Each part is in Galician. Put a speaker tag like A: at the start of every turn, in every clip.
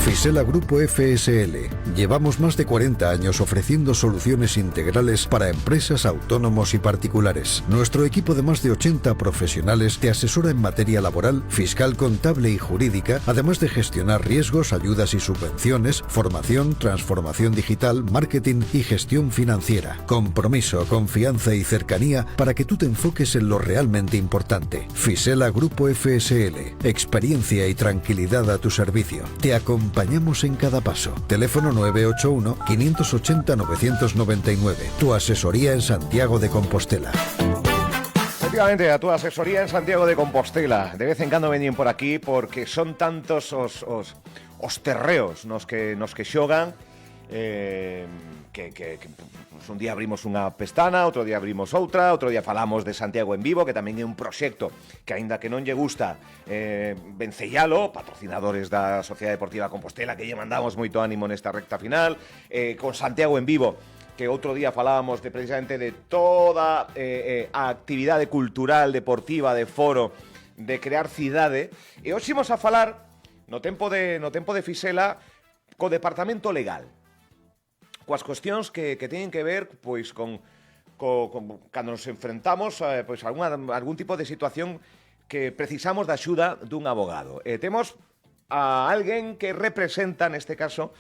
A: Fisela Grupo FSL. Llevamos más de 40 años ofreciendo soluciones integrales para empresas, autónomos y particulares. Nuestro equipo de más de 80 profesionales te asesora en materia laboral, fiscal, contable y jurídica, además de gestionar riesgos, ayudas y subvenciones, formación, transformación digital, marketing y gestión financiera. Compromiso, confianza y cercanía para que tú te enfoques en lo realmente importante. Fisela Grupo FSL. Experiencia y tranquilidad a tu servicio. Te acompañamos en cada paso. Teléfono 981-580-999. Tu asesoría en Santiago de Compostela.
B: Efectivamente, a tu asesoría en Santiago de Compostela. De vez en cando veñen por aquí porque son tantos os terreos nos que xogan que un día abrimos unha pestana, outro día abrimos outra, outro día falamos de Santiago en Vivo, que tamén é un proxecto que, aínda que non lle gusta vencellalo, patrocinadores da Sociedade Deportiva Compostela, que lle mandamos moito ánimo nesta recta final, con Santiago en Vivo, que outro día falábamos precisamente de toda a actividade cultural, deportiva, de foro, de crear cidade, e hoxe imos a falar, no tempo de Fisela, co departamento legal, coas cuestións que teñen que ver pois con cando nos enfrentamos pois a algún tipo de situación que precisamos da axuda dun abogado. Temos a alguén que representa, neste caso,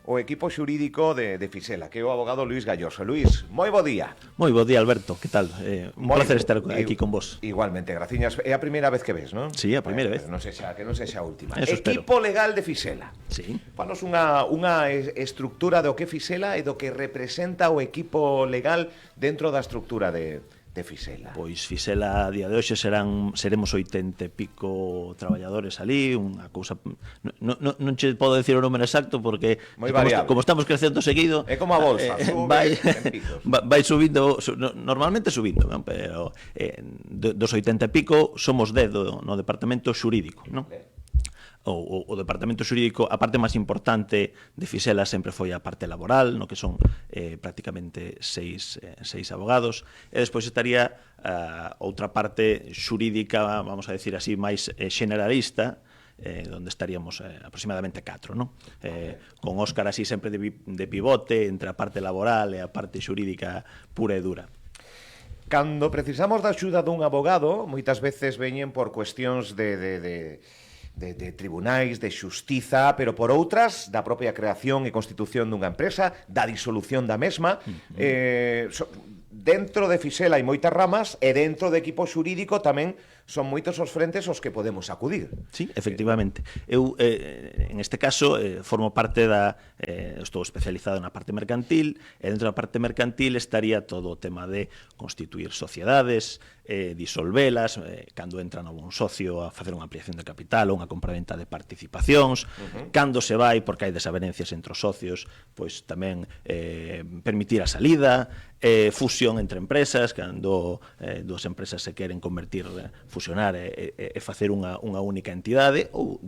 B: o equipo xurídico de Fisela, que é o abogado Luís Galloso. Luís, moi bo día.
C: Moi bo día, Alberto, que tal? Un placer estar aquí con vos.
B: Igualmente, graciñas. É a primeira vez que ves, non?
C: Sí, a primeira vez.
B: Que non sexa a última.
C: Eso
B: Equipo
C: espero.
B: legal de Fisela.
C: Sí.
B: Fanos unha estructura do que Fisela e do que representa o equipo legal dentro da estructura de Fisela.
C: Pois Fisela a día de hoxe seremos 80 e pico traballadores ali, unha cousa non che podo decir o número exacto porque como estamos crecendo seguido,
B: é como a bolsa,
C: vai subindo, normalmente subindo, pero dos 80 e pico somos 10 no departamento xurídico, non? O departamento xurídico, a parte máis importante de Fisela sempre foi a parte laboral, no que son prácticamente seis abogados, e despois estaría outra parte xurídica, vamos a decir así, máis generalista, donde estaríamos aproximadamente 4, non? Con Óscar así sempre de pivote entre a parte laboral e a parte xurídica pura e dura.
B: Cando precisamos da axuda dun abogado, moitas veces veñen por cuestións de tribunais, de xustiza, pero por outras, da propia creación e constitución dunha empresa, da disolución da mesma. Dentro de Fisela hai moitas ramas e dentro do equipo xurídico tamén son moitos os frentes aos que podemos acudir.
C: Sí, efectivamente. Eu, en este caso, formo parte estou especializado na parte mercantil, e dentro da parte mercantil estaría todo o tema de constituir sociedades, disolvelas, cando entra un socio a facer unha ampliación de capital ou unha compraventa de participacións, cando se vai, porque hai desavenencias entre os socios, pois tamén permitir a salida, fusión entre empresas, cando dúas empresas se queren convertir, fusionar e facer unha única entidade ou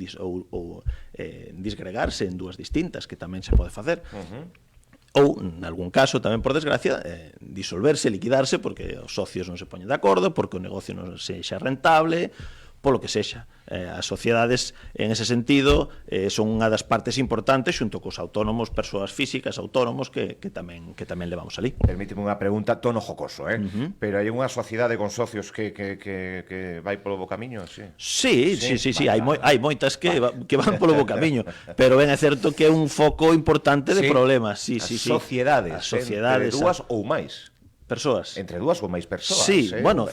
C: disgregarse en dúas distintas, que tamén se pode facer. Ou, en algún caso, tamén por desgracia, disolverse, liquidarse, porque os socios non se poñen de acordo, porque o negocio non sexa rentable, polo que sexa. As sociedades, en ese sentido, son unha das partes importantes xunto cos autónomos, persoas físicas, autónomos, que tamén levamos ali.
B: Permíteme unha pregunta, tono jocoso, pero hai unha sociedade con socios que vai polo bo camiño, sí?
C: Sí, hai moitas que van polo bo camiño, pero ben é certo que é un foco importante de problemas.
B: As sociedades, entre dúas ou máis
C: persoas.
B: Entre dúas ou máis persoas.
C: Sí, bueno,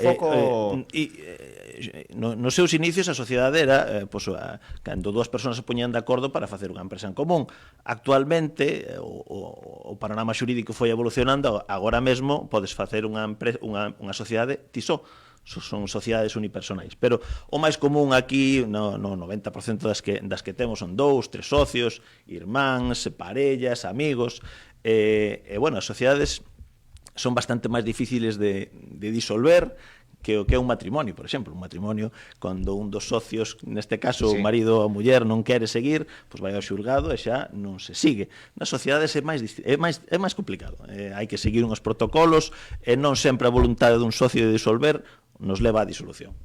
C: nos seus inicios a sociedade era cando dúas persoas se poñían de acordo para facer unha empresa en común. Actualmente o panorama xurídico foi evolucionando, agora mesmo podes facer unha sociedade ti só. Son sociedades unipersonais, pero o máis común aquí, no 90% das que temos son 2, 3 socios, irmáns, parellas, amigos, bueno, as sociedades son bastante máis difíciles de disolver que o que é un matrimonio, por exemplo. Un matrimonio, cando un dos socios, neste caso o marido ou a muller, non quere seguir, pois vai ao xulgado e xa non se sigue. Nas sociedades é máis complicado. Hai que seguir uns protocolos e non sempre a voluntade dun socio de disolver nos leva á disolución.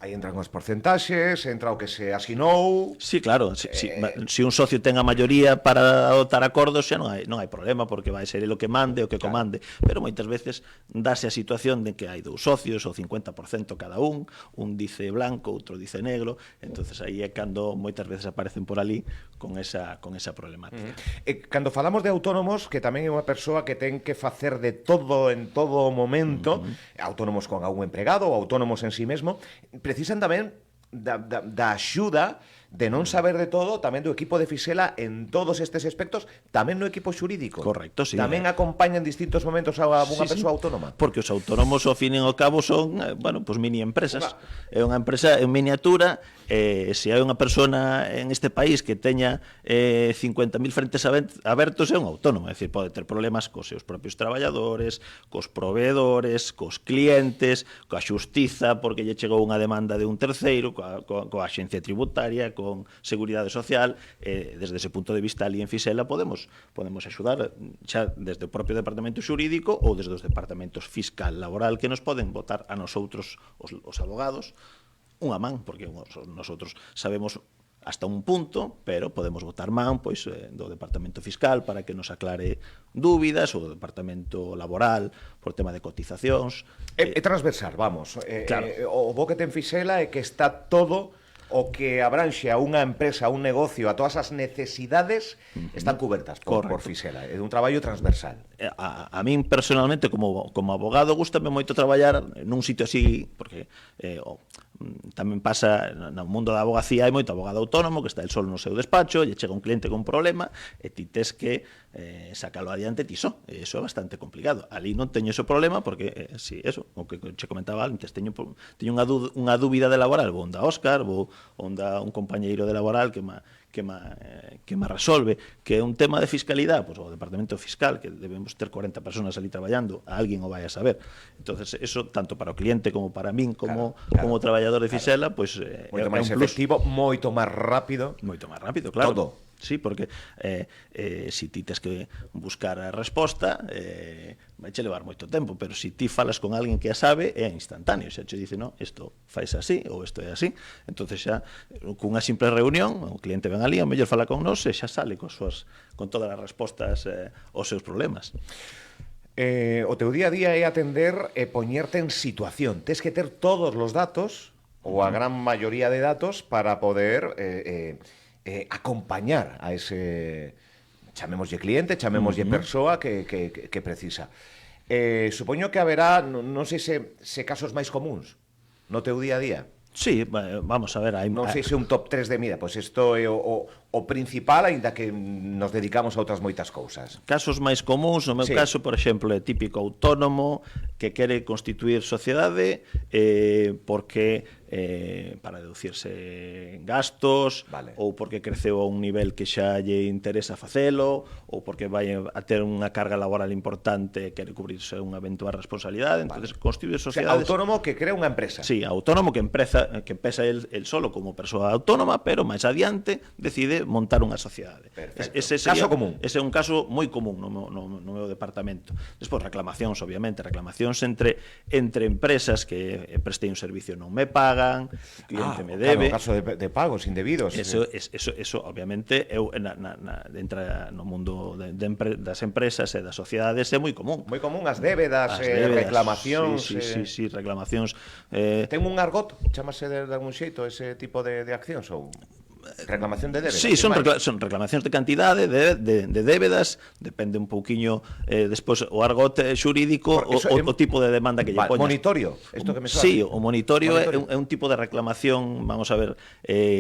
B: Aí entran os porcentaxes, entra o que se asinou...
C: Sí, claro, si un socio ten a maioría para adoptar acordos xa non hai problema, porque vai ser ele o que mande, o que comande, pero moitas veces dáse a situación de que hai dous socios, o 50% cada un dice blanco, outro dice negro, entonces aí é cando moitas veces aparecen por ali con esa problemática.
B: Cando falamos de autónomos, que tamén é unha persoa que ten que facer de todo en todo momento, autónomos con algún empregado ou autónomos en sí mesmo, precisan tamén da axuda de non saber de todo, tamén do equipo de Fisela en todos estes aspectos, tamén no equipo xurídico.
C: Correcto, sí.
B: Tamén acompaña en distintos momentos a unha persoa autónoma.
C: Porque os autónomos, ao fin e ao cabo, son, mini empresas. É unha empresa en miniatura, se hai unha persona en este país que teña 50.000 frentes abertos, é un autónomo, é dicir, pode ter problemas cos seus propios traballadores, cos proveedores, cos clientes, coa xustiza, porque lle chegou unha demanda de un terceiro, coa axencia tributaria, con Seguridade Social, desde ese punto de vista ali en Fisela podemos axudar xa desde o propio departamento xurídico ou desde os departamentos fiscal laboral que nos poden botar a nosotros os abogados unha man, porque nosotros sabemos hasta un punto, pero podemos botar man pois do departamento fiscal para que nos aclare dúbidas, ou do departamento laboral por tema de cotizacións.
B: É transversal, vamos.
C: Claro.
B: O bo que ten Fisela é que está todo o que abranxe a unha empresa, a un negocio, a todas as necesidades están cubertas por Fisela. É un traballo transversal.
C: A min personalmente como abogado gústame moito traballar nun sitio así, porque tamén pasa no mundo da abogacía, hai moito abogado autónomo que está el sol no seu despacho, lle chega un cliente con un problema e ti tes que sacalo adiante ti só. Eso é bastante complicado. Ali non teño ese problema porque, o que che comentaba antes, teño unha dúbida de laboral, vou onda Óscar, vou onda un compañeiro de laboral que me resolve, que é un tema de fiscalidade, pois o departamento fiscal, que debemos ter 40 personas ali traballando, a alguén o vai a saber. Entonces, eso, tanto para o cliente como para min, como traballador de Fisela, pois
B: moito máis efectivo, moito máis rápido.
C: Moito máis rápido, claro.
B: Todo.
C: Sí, porque si ti tes que buscar a resposta, vai che levar moito tempo, pero si ti falas con alguén que a sabe, é instantáneo, xa che dice, no, isto fais así, ou isto é así. Entonces xa, cunha simple reunión, o cliente ven ali, o mellor fala con nós, e xa sale con todas as respostas aos seus problemas.
B: O teu día a día é atender e poñerte en situación. Tes que ter todos os datos, ou a gran maioría de datos, para poder acompañar a ese, chamémoslle cliente, chamémoslle persoa que precisa. Supoño que haberá, non sei se casos máis comuns no teu día a día.
C: Sí, vamos a ver,
B: non sei se un top 3 de mira, pois isto é o principal, aínda que nos dedicamos a outras moitas cousas.
C: Casos máis comuns, no meu caso, por exemplo, é típico autónomo que quere constituir sociedade porque para deducirse gastos, ou porque creceu a un nivel que xa lle interesa facelo, ou porque vai a ter unha carga laboral importante e quere cubrirse unha eventual responsabilidade, entonces constituir sociedades...
B: Autónomo que crea unha empresa.
C: Sí, autónomo que empeza el solo como persoa autónoma, pero máis adiante decide montar unha sociedade.
B: Caso común.
C: Ese é un caso moi común no meu departamento. Despois reclamacións, obviamente, reclamacións entre empresas que prestei un servicio non me pagan, o cliente me debe.
B: Claro, caso de pagos indebidos.
C: Eso obviamente, entra no mundo das empresas e das sociedades, é moi común.
B: Moi común, as débedas, reclamacións.
C: Sí, reclamacións.
B: Ten un argot, chamase de algún xeito ese tipo de accións ou... Reclamación de débedas.
C: Sí, son reclamacións de cantidade, de débedas, depende un pouquiño despois o argot xurídico, o tipo de demanda que lle poñas.
B: Monitorio, isto que me soa.
C: Sí, o monitorio é un tipo de reclamación, vamos a ver,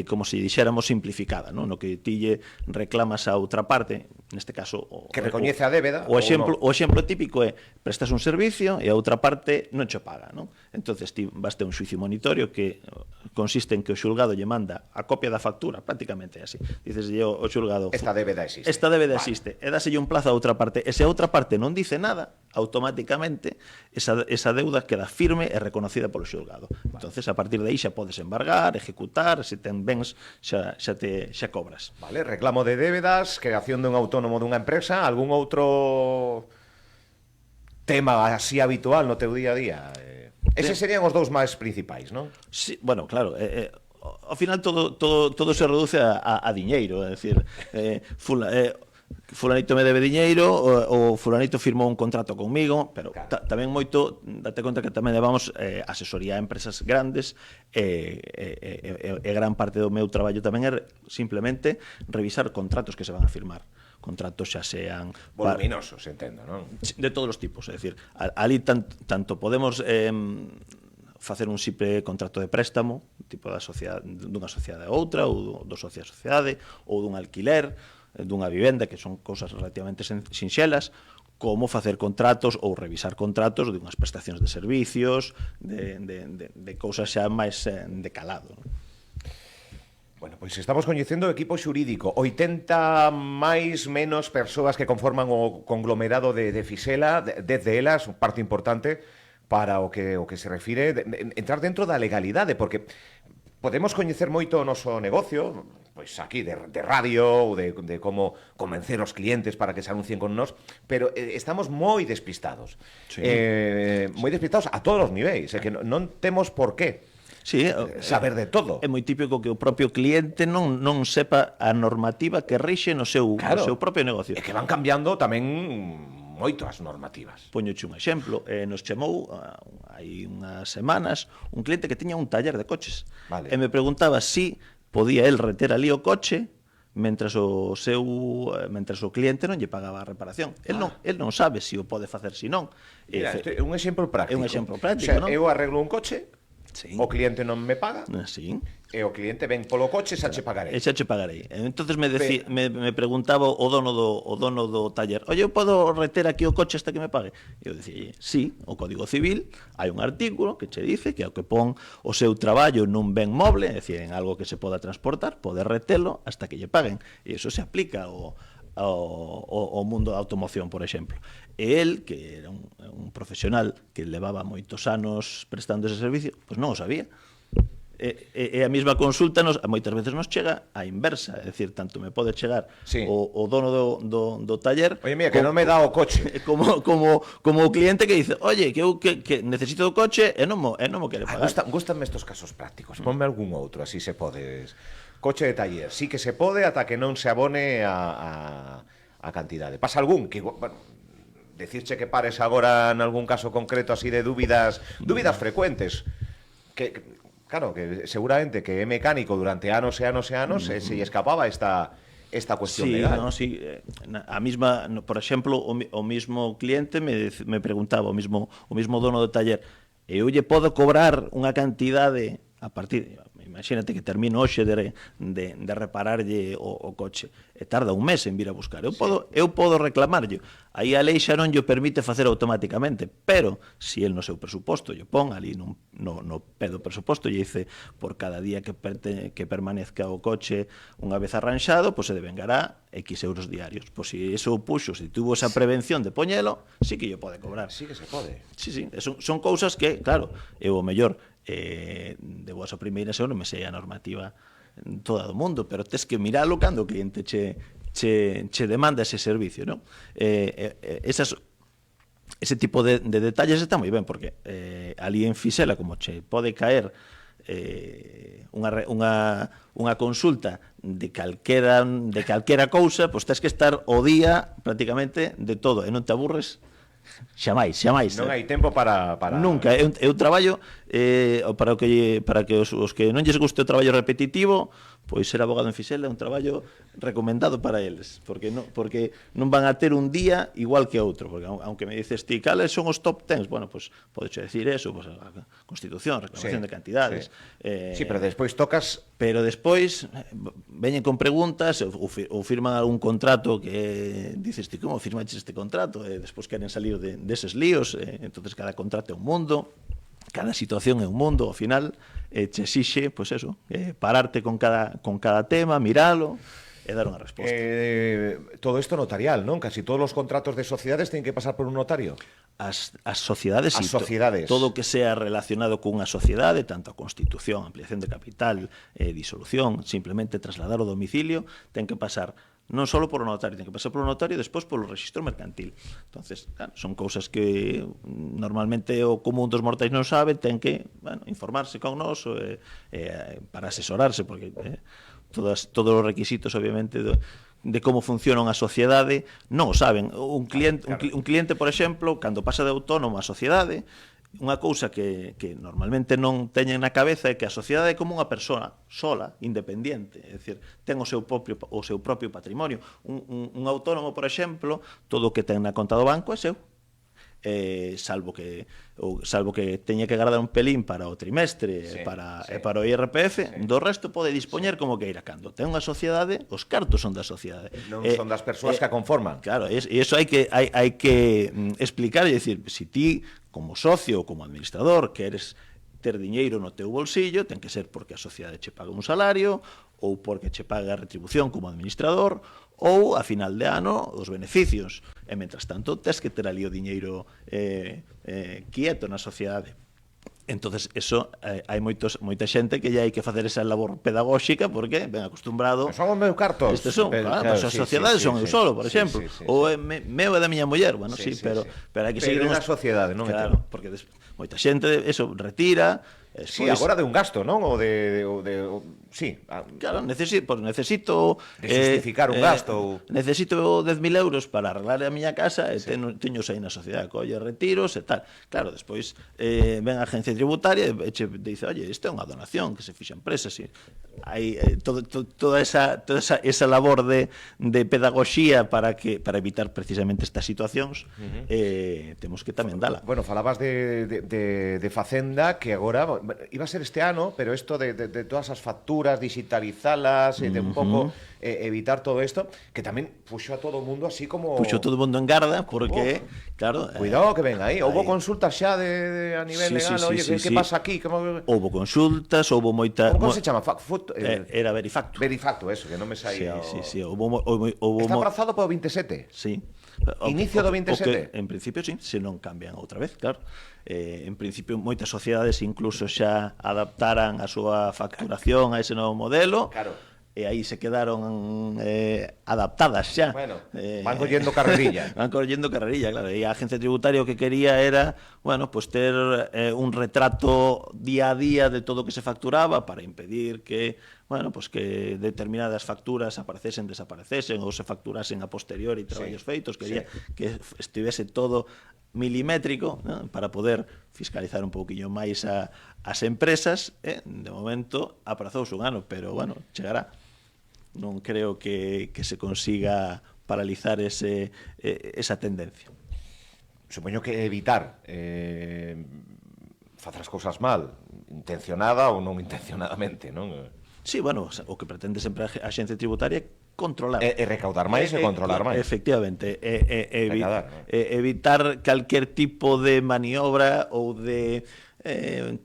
C: como se dixéramos simplificada, no que ti lle reclamas a outra parte, neste caso
B: que recoñece a débeda.
C: O exemplo típico é prestas un servicio e a outra parte non che paga, non? Entonces ti vas ter un xuicio monitorio que consiste en que o xulgado lle manda a copia da factura, prácticamente así. Diceslle o xulgado,
B: esta débeda existe.
C: Esta débeda existe, e dáselle un plazo a outra parte. E se a outra parte non dice nada, automáticamente esa deuda queda firme e reconocida polo xulgado. Entonces, a partir de aí xa podes embargar, ejecutar, se ten bens xa cobras.
B: Vale, reclamo de débedas, creación dun autónomo dunha empresa, algún outro tema así habitual no teu día a día. Eses serían os dous máis principais, non?
C: Sí, bueno, claro, ao final todo se reduce a diñeiro, é dicir, fulanito me debe diñeiro, o fulanito firmou un contrato conmigo, pero tamén moito, date conta que tamén levamos asesoría a empresas grandes, e gran parte do meu traballo tamén é simplemente revisar contratos que se van a firmar. Contratos xa sean
B: voluminosos, entendo, non?
C: De todos os tipos, é dicir, ali tanto podemos facer un simple contrato de préstamo, tipo dunha sociedade a outra, ou do socio a sociedade, ou dun alquiler, dunha vivenda, que son cousas relativamente sinxelas, como facer contratos ou revisar contratos de unhas prestacións de servicios, de cousas xa máis de calado, non?
B: Bueno, pois estamos coñecendo o equipo xurídico, 80 máis menos persoas que conforman o conglomerado de Fisela, 10 delas, parte importante para o que se refire entrar dentro da legalidade, porque podemos coñecer moito o noso negocio, pois aquí de radio ou de como convencer os clientes para que se anuncien con nós, pero estamos moi despistados.
C: Sí.
B: Moi despistados a todos os niveis, que non temos por qué saber de todo.
C: É moi típico que o propio cliente non sepa a normativa que rixe no seu propio negocio.
B: É que van cambiando tamén moito as normativas.
C: Poñoche un exemplo, nos chamou hai unhas semanas un cliente que tiña un taller de coches.
B: Vale.
C: E me preguntaba si podía el reter ali o coche mentras o cliente non lle pagaba a reparación. El non sabe se o pode facer, se non.
B: Mira, é un exemplo práctico.
C: É un exemplo práctico,
B: o sea,
C: non?
B: Eu arreglo un coche, sí. O cliente non me paga,
C: sí.
B: E o cliente ven polo coche, xa che pagarei.
C: Xa che pagarei. Entonces me preguntaba o dono do taller: "Oye, eu podo reter aquí o coche hasta que me pague?" E eu dicía: "Sí, o Código Civil hai un artículo que che dice que ao que pon o seu traballo nun ben moble, é dicir, en algo que se poda transportar, pode retelo hasta que lle paguen." E iso se aplica ao mundo da automoción, por exemplo. E el, que era un profesional que levaba moitos anos prestando ese servicio, pois non o sabía. E a mesma consulta moitas veces nos chega a inversa, é dicir, tanto me pode chegar o dono do taller,
B: oye, mira, que non me dá o coche,
C: como o cliente que dice: "Oye, que eu que necesito o coche e non mo quere pagar."
B: Gústanme estos casos prácticos. Ponme algún outro, así se podes. Coche de taller, sí que se pode ata que non se abone a cantidade. Pasa algún que, bueno, decirche que pares agora en algún caso concreto así de dúbidas frecuentes, que claro, que seguramente que é mecánico durante anos e anos e anos, se lle escapaba esta cuestión legal.
C: Sí, a mesma, por exemplo, o mesmo cliente me preguntaba, o mesmo dono do taller: "Eu lle podo cobrar unha cantidade a partir..." Imagínate que termino hoxe de repararlle o coche e tarda un mes en vir a buscar. Eu podo reclamarlle. Aí a lei xa non lle permite facer automáticamente, pero se el no seu presuposto lle pon ali no pé do presuposto, lle dice: "Por cada día que permanezca o coche unha vez arranxado, pois se devengará X euros diarios." Pois se iso puxo, se tuvo esa prevención de poñelo, sí que lle pode cobrar.
B: Sí que se pode.
C: Sí, son cousas que, claro, eu o mellor de boas a primeira eu non me sei a normativa toda do mundo, pero tes que miralo cando o cliente che demanda ese servicio, non? Ese tipo de detalles está moi ben, porque ali en Fisela, como che pode caer unha consulta de calquera cousa, pois tes que estar o día prácticamente de todo, e non te aburres xamais.
B: Non hai tempo para...
C: Nunca. Eu traballo para que os que non lles guste o traballo repetitivo, pois ser abogado en Fisela é un traballo recomendado para eles, porque non van a ter un día igual que outro, porque aunque me dices ti, cales son os top 10, bueno, pois podes decir eso, pois a Constitución, reclamación de cantidades.
B: Sí, pero despois tocas...
C: Pero despois veñen con preguntas ou firman algún contrato que dices ti, como firmaches este contrato? E despois queren salir deses líos, entonces cada contrato é un mundo, cada situación é un mundo, ao final che exixe, pois eso, pararte con cada tema, miralo e dar unha resposta.
B: Todo isto notarial, non? Casi todos os contratos de sociedades teñen que pasar por un notario.
C: As sociedades, todo o que sea relacionado cunha sociedade, tanto a constitución, ampliación de capital, disolución, simplemente trasladar o domicilio, ten que pasar non só polo notario, ten que pasar polo notario e despois polo rexistro mercantil. Entonces, claro, son cousas que normalmente o común dos mortais non sabe, ten que, bueno, informarse con nós para asesorarse, porque todos os requisitos, obviamente, de como funciona unha sociedade non o saben. Un cliente, por exemplo, cando pasa de autónomo a sociedade, unha cousa que normalmente non teñen na cabeza é que a sociedade é como unha persona sola, independiente, é dicir, ten o seu propio patrimonio. Un autónomo, por exemplo, todo o que ten na conta do banco é seu, salvo que teña que guardar un pelín para o trimestre, para o IRPF, do resto pode dispoñer como queira. Cando ten unha sociedade, os cartos son da sociedade,
B: non son das persoas que a conforman.
C: Claro, e iso hai que explicar e dicir, se ti como socio ou como administrador queres ter diñeiro no teu bolsillo, ten que ser porque a sociedade che paga un salario ou porque che paga a retribución como administrador ou a final de ano os beneficios. E mentras tanto tes que ter ali o diñeiro quieto na sociedade. Entonces, eso, hai moita xente que ya hai que facer esa labor pedagóxica porque ben acostumbrado.
B: Son os meus cartos.
C: Estes son, claro, as sociedades son eu solo, por exemplo. Ou é meu e da miña muller, bueno, pero hai que seguir
B: na sociedade, non?
C: Claro, porque moita xente, eso, retira.
B: Sí, agora de un gasto, non? Sí.
C: Claro, necesito
B: de justificar un gasto.
C: Necesito 10.000 euros para arreglar a miña casa e teño aí na sociedade, colle retiros e tal. Claro, despois ven a agencia tributaria e che dice, oye, isto é unha donación que se fixa a empresa. Hai toda esa labor de pedagogía para evitar precisamente estas situacións, temos que tamén dala.
B: Bueno, falabas de Facenda, que agora iba a ser este ano, pero isto de todas as facturas, digitalizalas, de un pouco evitar todo isto, que tamén puxo a todo o mundo así como...
C: Puxo todo o mundo en garda, porque, claro...
B: Cuidado que ven aí, houbo consultas xa a nivel legal, oye, que pasa aquí?
C: Houbo consultas, houbo moita...
B: Como se chama?
C: Era Verifacto.
B: Verifacto, eso, que non me saía...
C: Sí,
B: Está aprazado para o 27?
C: Sí.
B: Inicio do 27?
C: En principio, sí, se non cambian outra vez, claro. En principio, moitas sociedades incluso xa adaptaran a súa facturación a ese novo modelo.
B: Claro.
C: E aí se quedaron adaptadas xa.
B: Bueno, van collendo carrerilla.
C: Van collendo carrerilla, claro. E a agencia tributaria o que quería era, bueno, pues ter un retrato día a día de todo o que se facturaba para impedir que, bueno, pues que determinadas facturas aparecesen, desaparecesen ou se facturasen a posteriori traballos feitos. Quería que estivese todo milimétrico, ¿no? Para poder fiscalizar un pouquiño máis as empresas. De momento aprazouse un ano, pero, bueno, chegará. Non creo que se consiga paralizar esa tendencia.
B: Supoño que evitar facer as cousas mal, intencionada ou non intencionadamente, non?
C: Sí, bueno, o que pretende sempre a Axencia Tributaria é controlar.
B: E recaudar máis e controlar máis.
C: Efectivamente. Evitar calquer tipo de maniobra ou de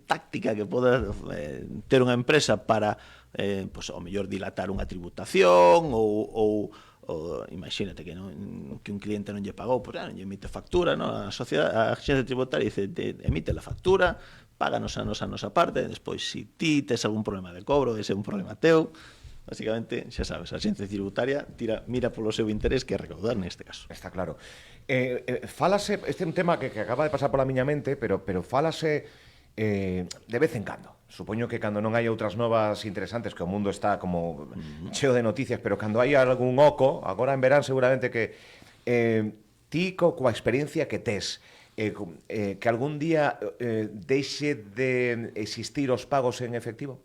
C: táctica que poda ter unha empresa para pues, ao mellor dilatar unha tributación ou imagínate que un cliente non lle pagou, pues, non lle emite factura, ¿no? A Axencia Tributaria dice, emite a factura, páganos a nosa parte, despois se ti tes algún problema de cobro, ese é un problema teu. Básicamente, xa sabes, a Axencia Tributaria mira polo seu interés, que é recaudar neste caso.
B: Está claro. Fálase, este é un tema que acaba de pasar pola miña mente, pero fálase de vez en cando. Supoño que cando non hai outras novas interesantes, que o mundo está como cheo de noticias, pero cando hai algún oco, agora en verán seguramente que ti coa experiencia que tes, que algún día deixe de existir os pagos en efectivo?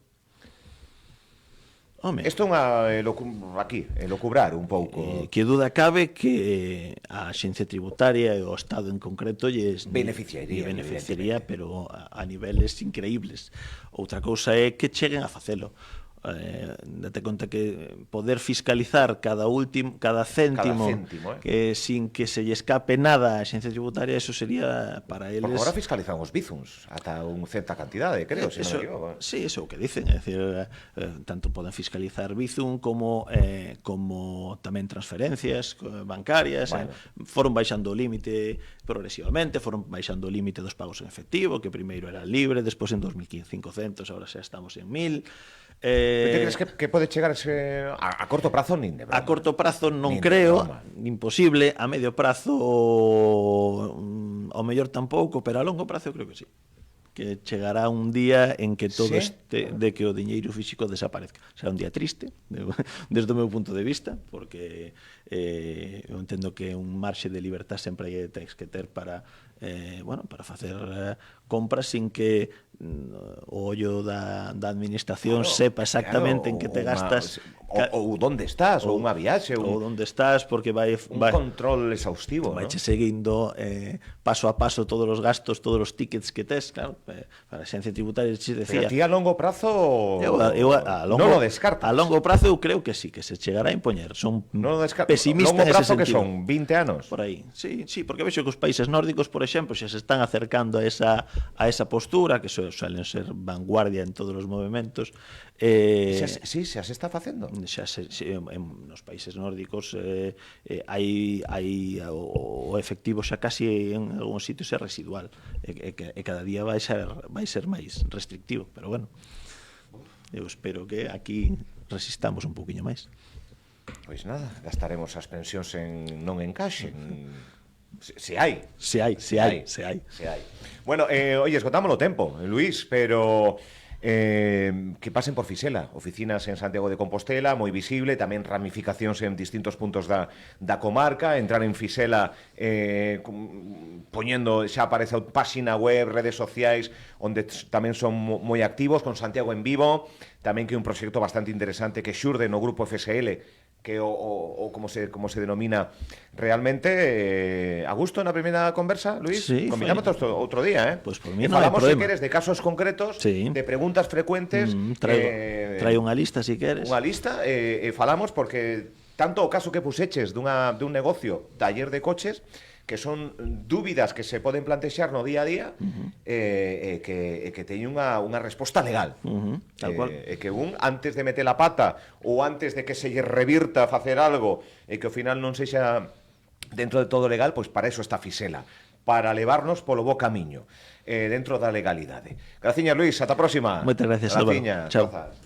B: Isto é unha locubrar un pouco.
C: Que duda cabe que a Axencia Tributaria e o Estado en concreto beneficiaría, pero a niveles increíbles. Outra cousa é que cheguen a facelo. Date conta que poder fiscalizar cada céntimo que sin que se lle escape nada a Axencia Tributaria, eso sería para eles...
B: Porque agora fiscalizan os bizums ata unha certa cantidade, creo, se non me equivoco.
C: Sí, eso é o que dicen, é dicir, tanto poden fiscalizar bizum como tamén transferencias bancarias. Foron baixando o límite progresivamente, foron baixando o límite dos pagos en efectivo, que primeiro era libre, despois en 2.500, agora xa estamos en 1.000.
B: Te crees que pode chegar a corto prazo nin de broma?
C: A corto prazo non
B: Nin de
C: creo,
B: broma.
C: imposible. A medio prazo ao mellor tampouco, pero a longo prazo creo que sí, que chegará un día en que todo
B: Sí?
C: de que o diñeiro físico desaparezca. Será un día triste, desde o meu punto de vista, porque eu entendo que un marxe de libertad sempre tens que ter para para facer compras sin que o ollo da administración sepa exactamente en que te gastas
B: ou onde estás, ou unha viaxe,
C: ou onde estás, porque vai
B: control exhaustivo, ¿no?
C: Vaiche seguindo paso a paso todos os gastos, todos os tickets que tes, claro, para a Xencia Tributaria se decía.
B: Pero ti a longo prazo
C: Eu a longo,
B: non lo descartas.
C: A longo prazo eu creo que sí, que se chegará a impoñer. Son pesimista
B: longo
C: nese
B: prazo que
C: sentido.
B: son 20 anos.
C: Por aí. Sí, porque vexo que os países nórdicos, por exemplo, xa se están acercando a esa postura, que suelen ser vanguardia en todos os movimentos.
B: Sí, xa se está facendo.
C: Nos países nórdicos hai o efectivo xa casi en algúns sitios é residual e cada día vai ser máis restrictivo, pero bueno, eu espero que aquí resistamos un poquinho máis.
B: Pois nada, gastaremos as pensións non en caxe, se hai.
C: Se hai.
B: Bueno, oye, esgotamos o tempo, Luís, pero que pasen por Fisela, oficinas en Santiago de Compostela, moi visible, tamén ramificacións en distintos puntos da comarca, entrar en Fisela poñendo, xa aparece a páxina web, redes sociais, onde tamén son moi activos, con Santiago en Vivo, tamén que é un proxecto bastante interesante que xurde no grupo FSL, que como se denomina realmente. A gusto na primeira conversa, Luís?
C: Sí,
B: combinamos outro día,
C: Pois por mí non hai
B: falamos,
C: problema.
B: se queres, de casos concretos,
C: sí,
B: de preguntas frecuentes.
C: Traio unha lista, se queres.
B: Unha lista, falamos porque tanto o caso que puseches dun negocio, taller de coches, que son dúbidas que se poden plantexar no día a día, que teñen unha resposta legal.
C: Tal cual.
B: Que antes de meter a pata ou antes de que se lle revirta a facer algo e que ao final non sexa dentro de todo legal, pois para eso está Fisela, para levarnos polo bo camiño dentro da legalidade. Graciñas, Luís, ata a próxima.
C: Moitas gracias, Álvaro.
B: Graciñas,
C: Chao.
B: gozas.